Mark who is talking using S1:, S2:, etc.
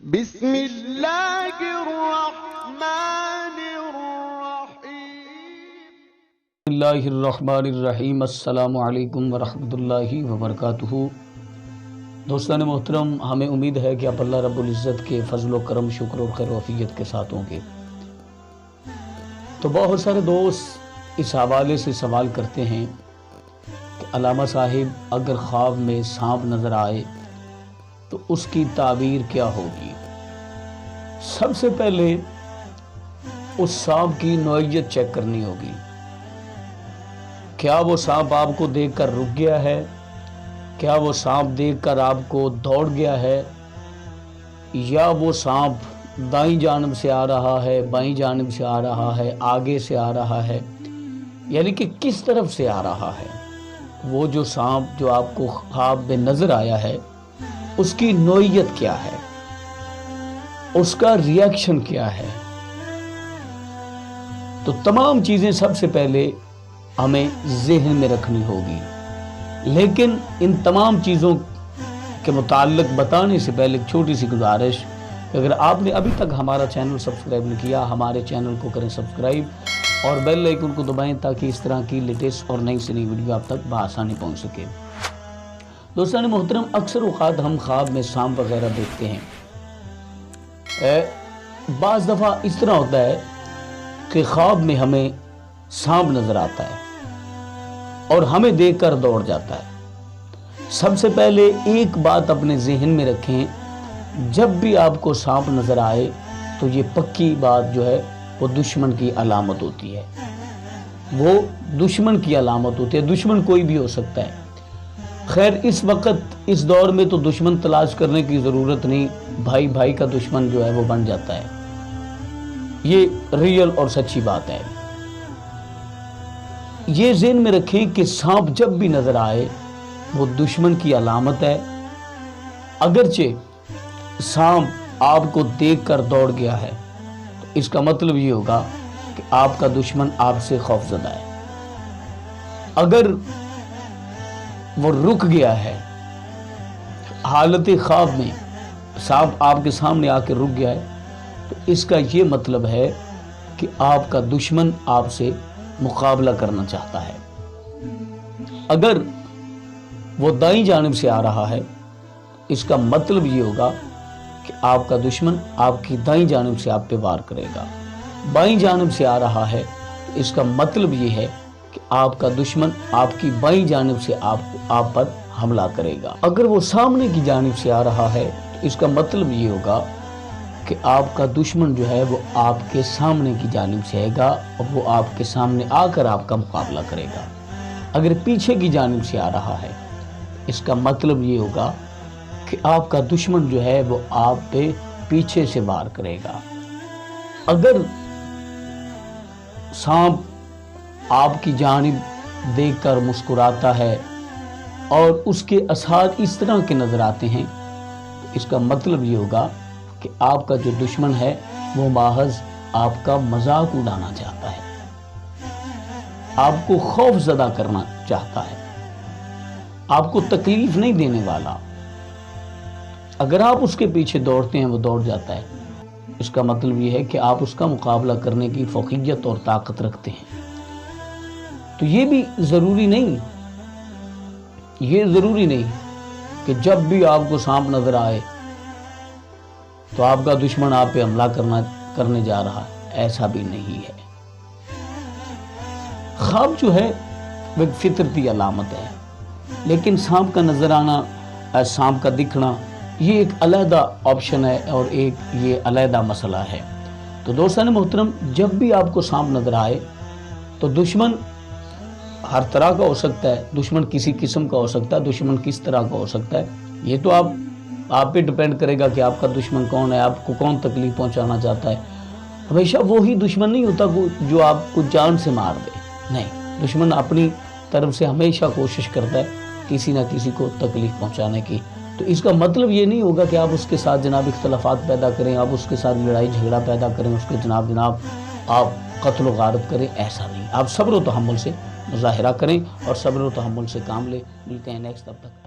S1: بسم اللہ الرحمن الرحیم
S2: اللہ الرحمن الرحیم۔ السلام علیکم ورحمۃ اللہ وبرکاتہ۔ دوستان محترم، ہمیں امید ہے کہ آپ اللہ رب العزت کے فضل و کرم، شکر اور خیر و عافیت کے ساتھ ہوں گے۔ تو بہت سارے دوست اس حوالے سے سوال کرتے ہیں کہ علامہ صاحب اگر خواب میں سانپ نظر آئے تو اس کی تعبیر کیا ہوگی؟ سب سے پہلے اس سانپ کی نوعیت چیک کرنی ہوگی۔ کیا وہ سانپ آپ کو دیکھ کر رک گیا ہے؟ کیا وہ سانپ دیکھ کر آپ کو دوڑ گیا ہے؟ یا وہ سانپ دائیں جانب سے آ رہا ہے، بائیں جانب سے آ رہا ہے، آگے سے آ رہا ہے؟ یعنی کہ کس طرف سے آ رہا ہے؟ وہ جو سانپ جو آپ کو خواب میں نظر آیا ہے، اس کی نوعیت کیا ہے؟ اس کا ریاکشن کیا ہے؟ تو تمام چیزیں سب سے پہلے ہمیں ذہن میں رکھنی ہوگی۔ لیکن ان تمام چیزوں کے متعلق بتانے سے پہلے ایک چھوٹی سی گزارش کہ اگر آپ نے ابھی تک ہمارا چینل سبسکرائب نہیں کیا، ہمارے چینل کو کریں سبسکرائب اور بیل آئیکن کو دبائیں تاکہ اس طرح کی لیٹسٹ اور نئی سے نئی ویڈیو آپ تک بآسانی پہنچ سکے۔ دوستان محترم، اکثر اوقات ہم خواب میں سانپ وغیرہ دیکھتے ہیں۔ بعض دفعہ اس طرح ہوتا ہے کہ خواب میں ہمیں سانپ نظر آتا ہے اور ہمیں دیکھ کر دوڑ جاتا ہے۔ سب سے پہلے ایک بات اپنے ذہن میں رکھیں، جب بھی آپ کو سانپ نظر آئے تو یہ پکی بات جو ہے وہ دشمن کی علامت ہوتی ہے۔ وہ دشمن کی علامت ہوتی ہے۔ دشمن کوئی بھی ہو سکتا ہے۔ خیر، اس وقت اس دور میں تو دشمن تلاش کرنے کی ضرورت نہیں، بھائی بھائی کا دشمن جو ہے وہ بن جاتا ہے۔ یہ ریئل اور سچی بات ہے۔ یہ ذہن میں رکھیں کہ سانپ جب بھی نظر آئے وہ دشمن کی علامت ہے۔ اگرچہ سانپ آپ کو دیکھ کر دوڑ گیا ہے تو اس کا مطلب یہ ہوگا کہ آپ کا دشمن آپ سے خوفزدہ ہے۔ اگر وہ رک گیا ہے، حالت خواب میں سانپ آپ کے سامنے آ کے رک گیا ہے، تو اس کا یہ مطلب ہے کہ آپ کا دشمن آپ سے مقابلہ کرنا چاہتا ہے۔ اگر وہ دائیں جانب سے آ رہا ہے، اس کا مطلب یہ ہوگا کہ آپ کا دشمن آپ کی دائیں جانب سے آپ پہ وار کرے گا۔ بائیں جانب سے آ رہا ہے تو اس کا مطلب یہ ہے کہ آپ کا دشمن آپ کی بائیں جانب سے آپ پر حملہ کرے گا۔ اگر وہ سامنے کی جانب سے آ رہا ہے تو اس کا مطلب یہ ہوگا کہ آپ کا دشمن جو ہے وہ آپ کے سامنے کی جانب سے آئے گا اور وہ آپ کے سامنے آ کر آپ کا مقابلہ کرے گا۔ اگر پیچھے کی جانب سے آ رہا ہے، اس کا مطلب یہ ہوگا کہ آپ کا دشمن جو ہے وہ آپ پہ پیچھے سے وار کرے گا۔ اگر سانپ آپ کی جانب دیکھ کر مسکراتا ہے اور اس کے اثار اس طرح کے نظر آتے ہیں تو اس کا مطلب یہ ہوگا کہ آپ کا جو دشمن ہے وہ محض آپ کا مذاق اڑانا چاہتا ہے، آپ کو خوف زدہ کرنا چاہتا ہے، آپ کو تکلیف نہیں دینے والا۔ اگر آپ اس کے پیچھے دوڑتے ہیں وہ دوڑ جاتا ہے، اس کا مطلب یہ ہے کہ آپ اس کا مقابلہ کرنے کی فوقیت اور طاقت رکھتے ہیں۔ تو یہ بھی ضروری نہیں کہ جب بھی آپ کو سانپ نظر آئے تو آپ کا دشمن آپ پہ حملہ کرنے جا رہا ہے، ایسا بھی نہیں ہے۔ خواب جو ہے وہ ایک فطرتی علامت ہے، لیکن سانپ کا نظر آنا، سانپ کا دکھنا، یہ ایک علیحدہ آپشن ہے اور ایک یہ علیحدہ مسئلہ ہے۔ تو دوستان محترم، جب بھی آپ کو سانپ نظر آئے تو دشمن ہر طرح کا ہو سکتا ہے، دشمن کسی قسم کا ہو سکتا ہے، دشمن کس طرح کا ہو سکتا ہے، یہ تو آپ پہ ڈیپینڈ کرے گا کہ آپ کا دشمن کون ہے، آپ کو کون تکلیف پہنچانا چاہتا ہے۔ ہمیشہ وہی دشمن نہیں ہوتا جو آپ کو جان سے مار دے، نہیں، دشمن اپنی طرف سے ہمیشہ کوشش کرتا ہے کسی نہ کسی کو تکلیف پہنچانے کی۔ تو اس کا مطلب یہ نہیں ہوگا کہ آپ اس کے ساتھ جناب اختلافات پیدا کریں، آپ اس کے ساتھ لڑائی جھگڑا پیدا کریں، اس کے جناب آپ قتل و غارت کریں، ایسا نہیں۔ آپ صبر و تحمل سے مظاہرہ کریں اور صبر و تحمل سے کام لیں۔ ملتے ہیں نیکسٹ، تب تک